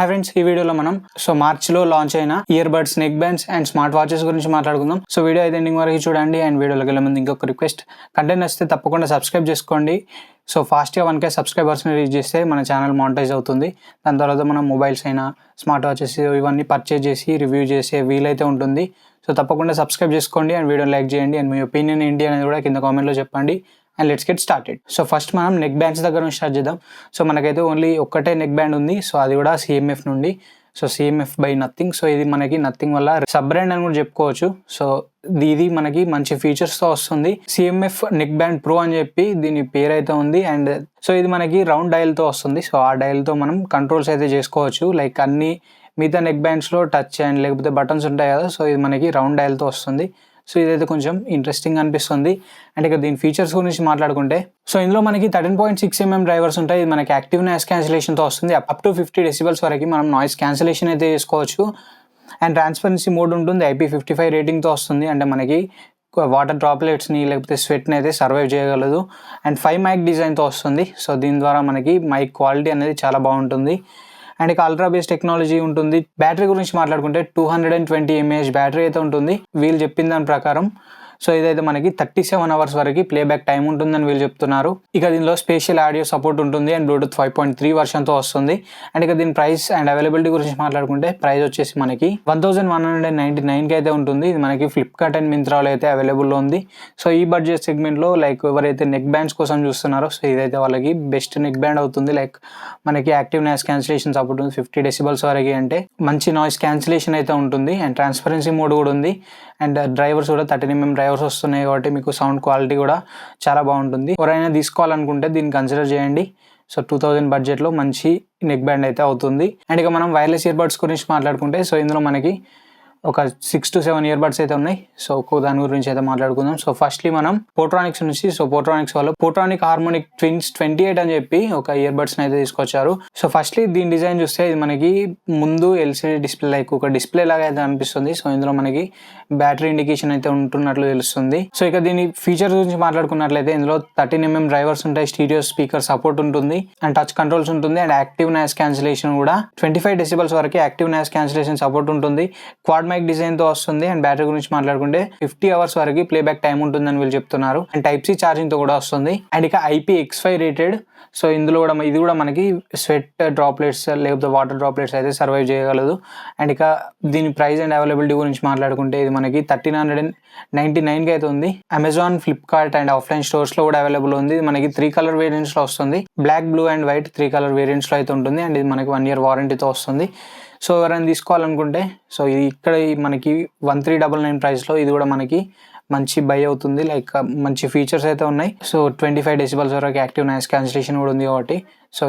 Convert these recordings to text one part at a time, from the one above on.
Hi friends, ఈ వీడియోలో మనం మార్చ్లో లాంచ్ అయిన ear buds, neck bands and smart watches గురించి మాట్లాడుకుందాం. వీడియో అయితే ఎండింగ్ వరకు చూడండి. అండ్ వీడియోలోకి వెళ్ళే ముందు ఇంకొక రిక్వెస్ట్, కంటెంట్ నచ్చితే తప్పకుండా సబ్స్క్రైబ్ చేసుకోండి. ఫాస్ట్గా 1K సబ్స్క్రైబర్స్ని రీచ్ చేస్తే మన ఛానల్ మానిటైజ్ అవుతుంది. దాని తర్వాత మనం మొబైల్స్ అయినా స్మార్ట్ వాచెస్ ఇవన్నీ పర్చేజ్ చేసి రివ్యూ చేసే వీలైతే ఉంటుంది. తప్పకుండా సబ్స్క్రైబ్ చేసుకోండి అండ్ వీడియోని లైక్ చేయండి. అండ్ మీ ఒపీనియన్ ఏంటి అనేది కూడా కింద కామెంట్లో చెప్పండి. And let's get started. First మనం నెక్ బ్యాండ్స్ దగ్గర నుంచి స్టార్ట్ చేద్దాం. మనకైతే ఓన్లీ ఒక్కటే నెక్ బ్యాండ్ ఉంది. అది కూడా CMF నుండి. CMF by nothing. ఇది మనకి నథింగ్ వల్ల సబ్ బ్రాండ్ అని కూడా చెప్పుకోవచ్చు. ఇది మనకి మంచి ఫీచర్స్తో వస్తుంది. CMF నెక్ బ్యాండ్ ప్రో అని చెప్పి దీని పేరు అయితే ఉంది. అండ్ ఇది మనకి రౌండ్ డయల్తో వస్తుంది. ఆ డయల్తో మనం కంట్రోల్స్ అయితే చేసుకోవచ్చు. లైక్ అన్ని మిగతా నెక్ బ్యాండ్స్లో టచ్ అండ్ లేకపోతే బటన్స్ ఉంటాయి కదా. ఇది మనకి రౌండ్ డయల్తో వస్తుంది. ఇదైతే కొంచెం ఇంట్రెస్టింగ్ అనిపిస్తుంది. అండ్ ఇక దీని ఫీచర్స్ గురించి మాట్లాడుకుంటే ఇందులో మనకి 13.6mm డ్రైవర్స్ ఉంటాయి. ఇది మనకి యాక్టివ్ నాయిస్ క్యాన్సిలేషన్తో వస్తుంది. అప్ టు 50 decibels వరకు మనం నాయిస్ క్యాన్సిలేషన్ అయితే చేసుకోవచ్చు. అండ్ ట్రాన్స్పరెన్సీ మోడ్ ఉంటుంది. IP55 రేటింగ్తో వస్తుంది. అంటే మనకి వాటర్ డ్రాప్లెట్స్ని లేకపోతే స్వెట్ని అయితే సర్వైవ్ చేయగలదు. అండ్ 5 mic డిజైన్తో వస్తుంది. దీని ద్వారా మనకి మైక్ క్వాలిటీ అనేది చాలా బాగుంటుంది. అండ్ ఇక అల్ట్రా బేస్ టెక్నాలజీ ఉంటుంది. బ్యాటరీ గురించి మాట్లాడుకుంటే 220 mAh బ్యాటరీ అయితే ఉంటుంది వీళ్ళు చెప్పిన దాని ప్రకారం. ఇదైతే మనకి 37 hours వరకు ప్లేబ్యాక్ టైం ఉంటుందని వీళ్ళు చెప్తున్నారు. ఇక దీనిలో స్పేషియల్ ఆడియో సపోర్ట్ ఉంటుంది అండ్ బ్లూటూత్ 5.3 వర్షన్తో వస్తుంది. అండ్ ఇక దీని ప్రైస్ అండ్ అవైలబిలిటీ గురించి మాట్లాడుకుంటే ప్రైస్ వచ్చేసి మనకి 1199కి అయితే ఉంటుంది. ఇది మనకి ఫ్లిప్కార్ట్ అండ్ మింత్రాలో అయితే అవైలబుల్లో ఉంది. ఈ బడ్జెట్ సెగ్మెంట్లో లైక్ ఎవరైతే నెక్ బ్యాండ్స్ కోసం చూస్తున్నారో ఇదైతే వాళ్ళకి బెస్ట్ నెక్ బ్యాండ్ అవుతుంది. లైక్ మనకి యాక్టివ్ నాయిస్ క్యాన్సిలేషన్ సపోర్ట్ ఉంది 50 decibels వరకు. అంటే మంచి నాయిస్ క్యాన్సిలేషన్ అయితే ఉంటుంది. అండ్ ట్రాన్స్పరెన్సీ మోడ్ కూడా ఉంది. అండ్ డ్రైవర్స్ కూడా 13mm డ్రైవర్స్ వస్తున్నాయి కాబట్టి మీకు సౌండ్ క్వాలిటీ కూడా చాలా బాగుంటుంది. ఎవరైనా తీసుకోవాలనుకుంటే దీన్ని కన్సిడర్ చేయండి. 2000 బడ్జెట్లో మంచి నెక్ బ్యాండ్ అయితే అవుతుంది. అండ్ ఇక మనం వైర్లెస్ ఇయర్ బడ్స్ గురించి మాట్లాడుకుంటే ఇందులో మనకి ఒక 6 to 7 ఇయర్ బడ్స్ అయితే ఉన్నాయి. ఒక్కో దాని గురించి అయితే మాట్లాడుకుందాం. ఫస్ట్లీ మనం పోట్రానిక్స్ నుంచి పోట్రానిక్స్ వాళ్ళు పోట్రానిక్ హార్మోనిక్ ట్విన్స్ 28 అని చెప్పి ఒక ఇయర్ బడ్స్ని అయితే తీసుకొచ్చారు. ఫస్ట్లీ దీని డిజైన్ చూస్తే ఇది మనకి ముందు LCD డిస్ప్లే లైక్ ఒక డిస్ప్లే లాగా అయితే అనిపిస్తుంది. ఇందులో మనకి బ్యాటరీ ఇండికేషన్ అయితే ఉంటున్నట్లు తెలుస్తుంది. ఇక దీని ఫీచర్స్ గురించి మాట్లాడుకున్నట్లయితే ఇందులో 13mm డ్రైవర్స్ ఉంటాయి. స్టీరియో స్పీకర్ సపోర్ట్ ఉంటుంది అండ్ టచ్ కంట్రోల్స్ ఉంటుంది. అండ్ యాక్టివ్ నాయిస్ క్యాన్సిలేషన్ కూడా 25 decibels వరకు యాక్టివ్ నాయిస్ క్యాన్సిలేషన్ సపోర్ట్ ఉంటుంది. క్వాడ్ మైక్ డిజైన్తో వస్తుంది. అండ్ బ్యాటరీ గురించి మాట్లాడుకుంటే 50 hours వరకు ప్లేబ్యాక్ టైం ఉంటుందని వీళ్ళు చెప్తున్నారు. అండ్ Type-C ఛార్జింగ్తో కూడా వస్తుంది. అండ్ ఇక IPX5 రేటెడ్. ఇందులో కూడా ఇది కూడా మనకి స్వెట్ డ్రాప్లెట్స్ లేకపోతే వాటర్ డ్రాప్లెట్స్ అయితే సర్వైవ్ చేయగలదు. అండ్ ఇక దీని ప్రైస్ అండ్ అవైలబిలిటీ గురించి మాట్లాడుకుంటే ఇది మనకి 1399కి అయితే ఉంది. అమెజాన్, ఫ్లిప్కార్ట్ అండ్ ఆఫ్లైన్ స్టోర్స్లో కూడా అవైలబుల్ ఉంది. మనకి 3 color వేరియంట్స్లో వస్తుంది. Black, blue and white 3 color వేరియంట్స్లో అయితే ఉంటుంది. అండ్ ఇది మనకి 1 year వారంటీతో వస్తుంది. ఎవరైనా తీసుకోవాలనుకుంటే ఇది ఇక్కడ మనకి 1399 ప్రైస్లో ఇది కూడా మనకి మంచి బై అవుతుంది. లైక్ మంచి ఫీచర్స్ అయితే ఉన్నాయి. 25 decibels వరకు యాక్టివ్ నాయిస్ క్యాన్సిలేషన్ కూడా ఉంది కాబట్టి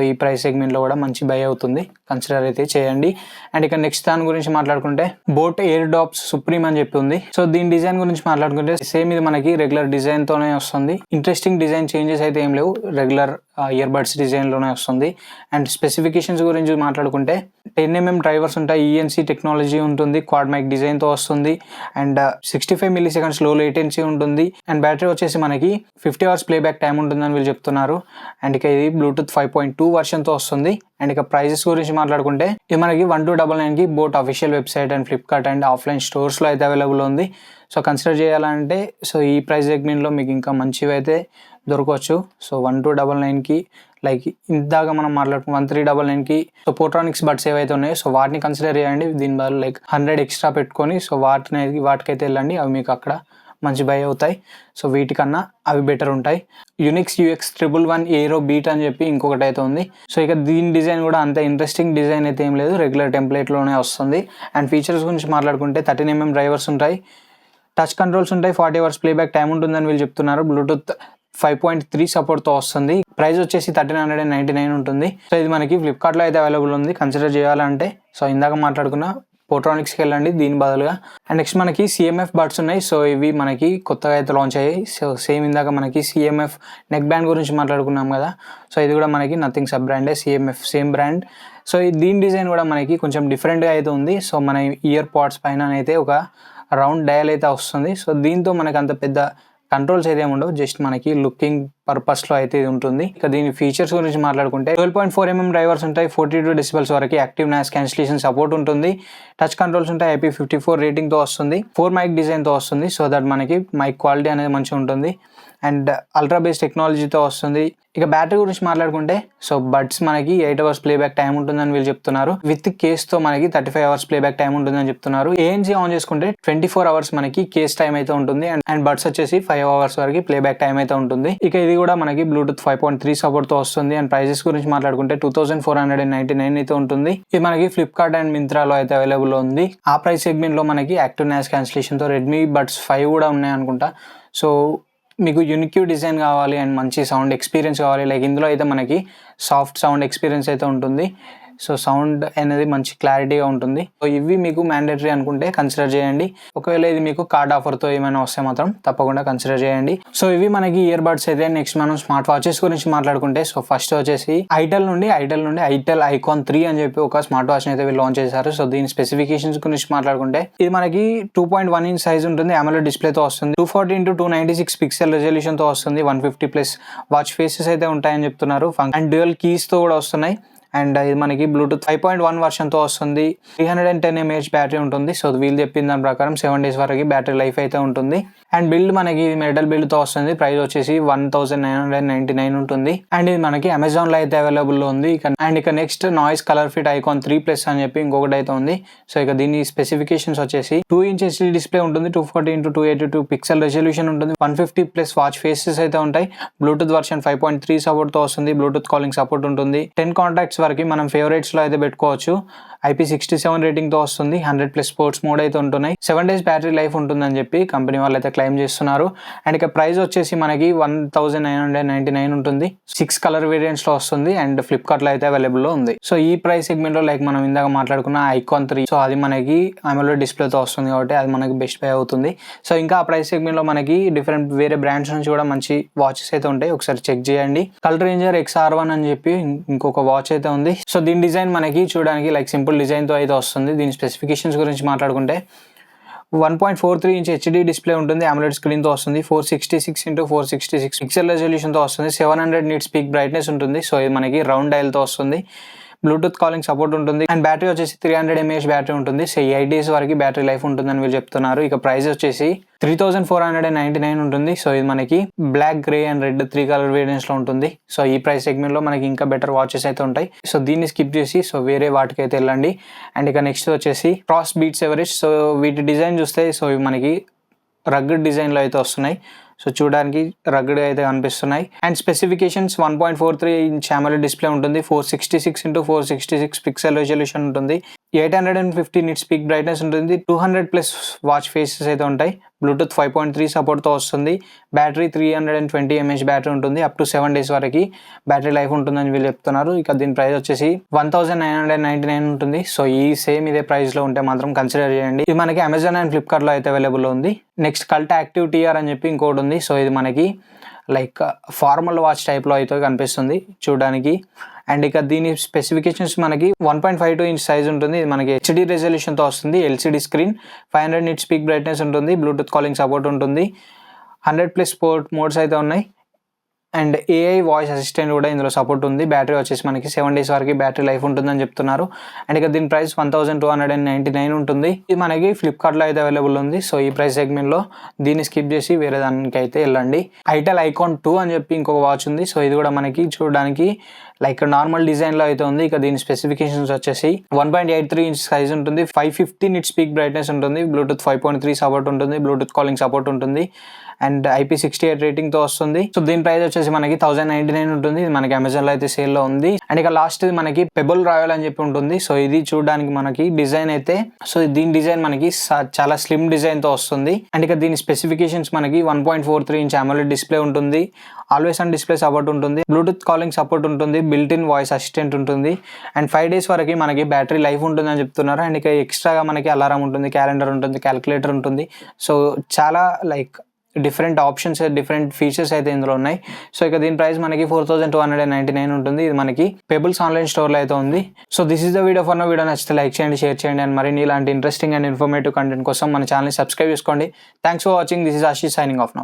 ఈ ప్రైస్ సెగ్మెంట్లో కూడా మంచి బై అవుతుంది. కన్సిడర్ అయితే చేయండి. అండ్ ఇక నెక్స్ట్ దాని గురించి మాట్లాడుకుంటే బోట్ ఎయిర్ డాప్స్ సుప్రీం అని చెప్పి ఉంది. దీని డిజైన్ గురించి మాట్లాడుకుంటే సేమ్ ఇది మనకి రెగ్యులర్ డిజైన్తోనే వస్తుంది. ఇంట్రెస్టింగ్ డిజైన్ చేంజెస్ అయితే ఏం లేవు. రెగ్యులర్ ఇయర్ బడ్స్ డిజైన్లోనే వస్తుంది. అండ్ స్పెసిఫికేషన్స్ గురించి మాట్లాడుకుంటే 10mm డ్రైవర్స్ ఉంటాయి. ENC టెక్నాలజీ ఉంటుంది. క్వాడ్ మైక్ డిజైన్తో వస్తుంది. అండ్ 65 milliseconds లో లేటెన్సీ ఉంటుంది. అండ్ బ్యాటరీ వచ్చేసి మనకి 50 hours ప్లేబ్యాక్ టైం ఉంటుందని వీళ్ళు చెప్తున్నారు. అండ్ ఇక ఇది బ్లూటూత్ 5.2 వర్షన్తో వస్తుంది. అండ్ ఇక ప్రైజెస్ గురించి మాట్లాడుకుంటే ఇది మనకి 1299కి Boat official website and Flipkart and offline స్టోర్స్లో అయితే అవైలబుల్ ఉంది. కన్సిడర్ చేయాలంటే ఈ ప్రైస్ సెగ్మెంట్లో మీకు ఇంకా మంచివి అయితే దొరకవచ్చు. 1299కి లైక్ ఇందాక మనం మాట్లాడుకున్న 1399కి పోట్రానిక్స్ బడ్స్ ఏవైతే ఉన్నాయో వాటిని కన్సిడర్ చేయండి. దీని బదులు లైక్ 100 ఎక్స్ట్రా పెట్టుకొని వాటికైతే వెళ్ళండి. అవి మీకు అక్కడ మంచి బై అవుతాయి. వీటికన్నా అవి బెటర్ ఉంటాయి. యునిక్స్ UX 111 ఏరో బీట్ అని చెప్పి ఇంకొకటి అయితే ఉంది. ఇక దీని డిజైన్ కూడా అంత ఇంట్రెస్టింగ్ డిజైన్ అయితే ఏం లేదు. రెగ్యులర్ టెంప్లెట్లోనే వస్తుంది. అండ్ ఫీచర్స్ గురించి మాట్లాడుకుంటే 13mm డ్రైవర్స్ ఉంటాయి. టచ్ కంట్రోల్స్ ఉంటాయి. 40 hours ప్లేబ్యాక్ టైం ఉంటుందని వీళ్ళు చెప్తున్నారు. బ్లూటూత్ 5.3 సపోర్ట్తో వస్తుంది. ప్రైస్ వచ్చేసి 1399 ఉంటుంది. ఇది మనకి ఫ్లిప్కార్ట్లో అయితే అవైలబుల్ ఉంది. కన్సిడర్ చేయాలంటే ఇందాక మాట్లాడుకున్న పోట్రానిక్స్కి వెళ్ళండి దీని బదులుగా. అండ్ నెక్స్ట్ మనకి CMF బడ్స్ ఉన్నాయి. ఇవి మనకి కొత్తగా అయితే లాంచ్ అయ్యాయి. సేమ్ ఇందాక మనకి CMF నెక్ బ్యాండ్ గురించి మాట్లాడుకున్నాం కదా. ఇది కూడా మనకి నథింగ్ సబ్ బ్రాండే. CMF same brand. దీని డిజైన్ కూడా మనకి కొంచెం డిఫరెంట్గా అయితే ఉంది. మన ఇయర్ పాడ్స్ పైన అయితే ఒక రౌండ్ డయల్ అయితే వస్తుంది. దీంతో మనకి అంత పెద్ద కంట్రోల్స్ అయితే ఉండవు, జస్ట్ మనకి లుకింగ్ పర్పస్లో అయితే ఇది ఉంటుంది. ఇక దీని ఫీచర్స్ గురించి మాట్లాడుకుంటే 12.4mm డ్రైవర్స్ ఉంటాయి, 42 decibels వరకు యాక్టివ్ నాయిస్ క్యాన్సిలేషన్ సపోర్ట్ ఉంటుంది, టచ్ కంట్రోల్స్ ఉంటాయి, IP54 రేటింగ్తో వస్తుంది, 4 మైక్ డిజైన్తో వస్తుంది. సో దట్ మనకి మైక్ క్వాలిటీ అనేది మంచిగా ఉంటుంది అండ్ అల్ట్రా బేస్ టెక్నాలజీతో వస్తుంది. ఇక బ్యాటరీ గురించి మాట్లాడుకుంటే సో బడ్స్ మనకి 8 hours ప్లేబ్యాక్ టైం ఉంటుందని వీళ్ళు చెప్తున్నారు. విత్ కేస్తో మనకి 35 hours ప్లేబ్యాక్ టైం ఉంటుందని చెప్తున్నారు. ANC ఆన్ చేసుకుంటే 24 hours మనకి కేస్ టైం అయితే ఉంటుంది అండ్ బడ్స్ వచ్చేసి 5 hours వరకు ప్లేబ్యాక్ టైం అయితే ఉంటుంది. ఇక ఇది కూడా మనకి బ్లూటూత్ 5.3 సపోర్ట్తో వస్తుంది. అండ్ ప్రైజెస్ గురించి మాట్లాడుకుంటే 2499 అయితే ఉంటుంది. ఇది మనకి ఫ్లిప్కార్ట్ అండ్ మింత్రాలో అయితే అవైలబుల్ ఉంది. ఆ ప్రైస్ సెగ్మెంట్లో మనకి యాక్టివ్ నాయిస్ క్యాన్సిలేషన్తో రెడ్మీ బడ్స్ 5 కూడా ఉన్నాయి అనుకుంటా. సో మీకు యూనిక్ డిజైన్ కావాలి అండ్ మంచి సౌండ్ ఎక్స్పీరియన్స్ కావాలి, లైక్ ఇందులో అయితే మనకి సాఫ్ట్ సౌండ్ ఎక్స్పీరియన్స్ అయితే ఉంటుంది. సో సౌండ్ అనేది మంచి క్లారిటీగా ఉంటుంది. సో ఇవి మీకు మ్యాండేటరీ అనుకుంటే కన్సిడర్ చేయండి. ఒకవేళ ఇది మీకు కార్డ్ ఆఫర్తో ఏమైనా వస్తే మాత్రం తప్పకుండా కన్సిడర్ చేయండి. సో ఇవి మనకి ఇయర్ బడ్స్ అయితే. నెక్స్ట్ మనం స్మార్ట్ వాచెస్ గురించి మాట్లాడుకుంటే సో ఫస్ట్ వచ్చేసి ఐటెల్ నుండి ఐటెల్ ఐకాన్ 3 అని చెప్పి ఒక స్మార్ట్ వాచ్ అయితే వీళ్ళు లాంచ్ చేశారు. సో దీని స్పెసిఫికేషన్స్ గురించి మాట్లాడుకుంటే ఇది మనకి 2.1 inch సైజ్ ఉంటుంది, AMOLED డిస్ప్లేతో వస్తుంది, 240x296 పిక్సెల్ రెజల్యూషన్తో వస్తుంది, 150+ వాచ్ ఫేసెస్ అయితే ఉంటాయని చెప్తున్నారు అండ్ డ్యూయల్ కీస్తో కూడా వస్తున్నాయి. అండ్ ఇది మనకి బ్లూటూత్ 5.1 వర్షన్తో వస్తుంది, 310 mAh బ్యాటరీ ఉంటుంది. సో వీళ్ళు చెప్పిన దాని ప్రకారం 7 days వరకు బ్యాటరీ లైఫ్ అయితే ఉంటుంది. అండ్ బిల్డ్ మనకి మెటల్ బిల్డ్తో వస్తుంది, ప్రైస్ వచ్చేసి 1999 ఉంటుంది. అండ్ ఇది మనకి అమెజాన్లో అయితే అవైలబుల్లో ఉంది. ఇక next noise colour fit icon 3+ అని చెప్పి ఇంకొకటి అయితే ఉంది. సో ఇక దీని స్పెసిఫికేషన్స్ వచ్చేసి 2 inch HD డిస్ప్లే ఉంటుంది, 240x282 పిక్సెల్ రెజల్యూషన్ ఉంటుంది, 150+ వాచ్ ఫేసెస్ అయితే ఉంటాయి, బ్లూటూత్ వర్షన్ 5.3 సపోర్ట్తో వస్తుంది, బ్లూటూత్ కాలింగ్ సపోర్ట్ ఉంటుంది, 10 కాంటాక్ట్స్ వరకు మనం ఫేవరెట్స్లో అయితే పెట్టుకోవచ్చు, IP67 రేటింగ్తో వస్తుంది, 100+ స్పోర్ట్స్ మోడ్ అయితే ఉంటున్నాయి, 7 days బ్యాటరీ లైఫ్ ఉంటుందని చెప్పి కంపెనీ వాళ్ళు అయితే క్లెయిమ్ చేస్తున్నారు. అండ్ ఇక ప్రైస్ వచ్చేసి మనకి 1999 ఉంటుంది, 6 కలర్ వేరియంట్స్లో వస్తుంది అండ్ ఫ్లిప్కార్ట్లో అయితే అవైలబుల్లో ఉంది. సో ఈ ప్రైస్ సెగ్మెంట్లో లైక్ మనం ఇందాక మాట్లాడుకున్న ఐకాన్ 3, సో అది మనకి AMOLED డిస్ప్లేతో వస్తుంది కాబట్టి అది మనకి బెస్ట్ పే అవుతుంది. సో ఇంకా ఆ ప్రైస్ సెగ్మెంట్లో మనకి వేరే బ్రాండ్స్ నుంచి కూడా మంచి వాచెస్ అయితే ఉంటాయి, ఒకసారి చెక్ చేయండి. కలర్ రేంజర్ XR1 అని చెప్పి ఇంకొక వాచ్ అయితే ఉంది. సో దీని డిజైన్ మనకి చూడడానికి లైక్ సింపుల్ డిజైన్తో అయితే వస్తుంది. దీని స్పెసిఫికేషన్స్ గురించి మాట్లాడుకుంటే 1.43 inch HD డిస్ప్లే ఉంటుంది, AMOLED స్క్రీన్తో వస్తుంది, 466x466 పిక్సెల్ రెజల్యూషన్తో వస్తుంది, 700 nits పీక్ బ్రైట్నెస్ ఉంటుంది. సో ఇది మనకి రౌండ్ డయల్తో వస్తుంది, బ్లూటూత్ కాలింగ్ సపోర్ట్ ఉంటుంది అండ్ బ్యాటరీ వచ్చేసి 300 mAh బ్యాటరీ ఉంటుంది. సో 8 days వరకు బ్యాటరీ లైఫ్ ఉంటుందని వీళ్ళు చెప్తున్నారు. ఇక ప్రైస్ వచ్చేసి 3499 ఉంటుంది. సో ఇది మనకి black, grey and red 3 colour వేరియంట్స్లో ఉంటుంది. సో ఈ ప్రైస్ సెగ్మెంట్లో మనకి ఇంకా బెటర్ వాచెస్ అయితే ఉంటాయి. సో దీన్ని స్కిప్ చేసి సో వేరే వాటికి అయితే వెళ్ళండి. అండ్ ఇక నెక్స్ట్ వచ్చేసి క్రాస్ బీట్స్ ఎవరెస్ట్. సో వీటి డిజైన్ చూస్తే సో ఇవి మనకి రగ్గడ్ డిజైన్లో అయితే వస్తున్నాయి. సో చూడడానికి రగ్గడ్గా అయితే కనిపిస్తున్నాయి. And specifications 1.43 inch AMOLED display ఉంటుంది, 466x466 పిక్సెల్ రెజల్యూషన్ ఉంటుంది, 850 nits పీక్ బ్రైట్నెస్ ఉంటుంది, 200+ వాచ్ ఫేసెస్ అయితే ఉంటాయి, బ్లూటూత్ 5.3 సపోర్ట్తో వస్తుంది, బ్యాటరీ 320 mAh బ్యాటరీ ఉంటుంది, అప్ టు 7 days వరకు బ్యాటరీ లైఫ్ ఉంటుందని వీళ్ళు చెప్తున్నారు. ఇక దీని ప్రైస్ వచ్చేసి 1999 ఉంటుంది. సో ఈ సేమ్ ఇదే ప్రైస్లో ఉంటే మాత్రం కన్సిడర్ చేయండి. ఇది మనకి అమెజాన్ అండ్ ఫ్లిప్కార్ట్లో అయితే అవైలబుల్ ఉంది. నెక్స్ట్ కల్ట్ యాక్టివ్ TR అని చెప్పి ఇంకోటి ఉంది. సో ఇది మనకి లైక్ ఫార్మల్ వాచ్ టైప్లో అయితే కనిపిస్తుంది చూడడానికి. అండ్ ఇక దీని స్పెసిఫికేషన్స్ మనకి 1.52 inch సైజ్ ఉంటుంది, ఇది మనకి HD రెజల్యూషన్తో వస్తుంది, LCD screen, 500 nits peak brightness ఉంటుంది, బ్లూటూత్ కాలింగ్ సపోర్ట్ ఉంటుంది, 100+ స్పోర్ట్ మోడ్స్ అయితే ఉన్నాయి అండ్ AI వాయిస్ అసిస్టెంట్ కూడా ఇందులో సపోర్ట్ ఉంది. బ్యాటరీ వచ్చేసి మనకి 7 days వరకు బ్యాటరీ లైఫ్ ఉంటుందని చెప్తున్నారు. అండ్ ఇక దీని ప్రైస్ 1299 ఉంటుంది. ఇది మనకి ఫ్లిప్కార్ట్లో అయితే అవైలబుల్ ఉంది. సో ఈ ప్రైస్ సెగ్మెంట్లో దీన్ని స్కిప్ చేసి వేరే దానికి అయితే వెళ్ళండి. ఐటెల్ ఐకాన్ 2 అని చెప్పి ఇంకొక వాచ్ ఉంది. సో ఇది కూడా మనకి చూడడానికి లైక్ నార్మల్ డిజైన్లో అయితే ఉంది. ఇక దీని స్పెసిఫికేషన్స్ వచ్చేసి 1.83 inch సైజ్ ఉంటుంది, 550 nits పీక్ బ్రైట్నెస్ ఉంటుంది, బ్లూటూత్ 5.3 సపోర్ట్ ఉంటుంది, బ్లూటూత్ కాలింగ్ సపోర్ట్ ఉంటుంది అండ్ IP68 రేటింగ్తో వస్తుంది. సో దీని ప్రైస్ వచ్చేసి మనకి 1099 ఉంటుంది. ఇది మనకి అమెజాన్లో అయితే సేల్లో ఉంది. అండ్ ఇక లాస్ట్ మనకి పెబుల్ రాయల్ అని చెప్పి ఉంటుంది. సో ఇది చూడడానికి మనకి డిజైన్ అయితే సో దీని డిజైన్ మనకి చాలా స్లిమ్ డిజైన్తో వస్తుంది. అండ్ ఇక దీని స్పెసిఫికేషన్స్ మనకి 1.43 inch AMOLED డిస్ప్లే ఉంటుంది, ఆల్వేస్ ఆన్ డిస్ప్లే సపోర్ట్ ఉంటుంది, బ్లూటూత్ కాలింగ్ సపోర్ట్ ఉంటుంది, బిల్ట్ ఇన్ వాయిస్ అసిస్టెంట్ ఉంటుంది అండ్ 5 days వరకు మనకి బ్యాటరీ లైఫ్ ఉంటుందని చెప్తున్నారు. అండ్ ఇక ఎక్స్ట్రాగా మనకి అలారం ఉంటుంది, క్యాలెండర్ ఉంటుంది, క్యాలిక్యులేటర్ ఉంటుంది. సో చాలా like different options, different features అయితే ఇందులో ఉన్నాయి. సో ఇక దీని ప్రైస్ మనకి 4299 ఉంటుంది. ఇది మనకి పెబుల్స్ ఆన్లైన్ స్టోర్లో అయితే ఉంది. So this is the video for now. Video నచ్చితే లైక్ చేయండి, షేర్ చేయండి అండ్ మరిన్ని ఇలాంటి ఇంట్రెస్టింగ్ అండ్ ఇన్ఫర్మేటివ్ కంటెంట్ కోసం మన ఛానల్ని సబ్స్క్రైబ్ చేసుకోండి. Thanks for watching. This is Ashish signing off now.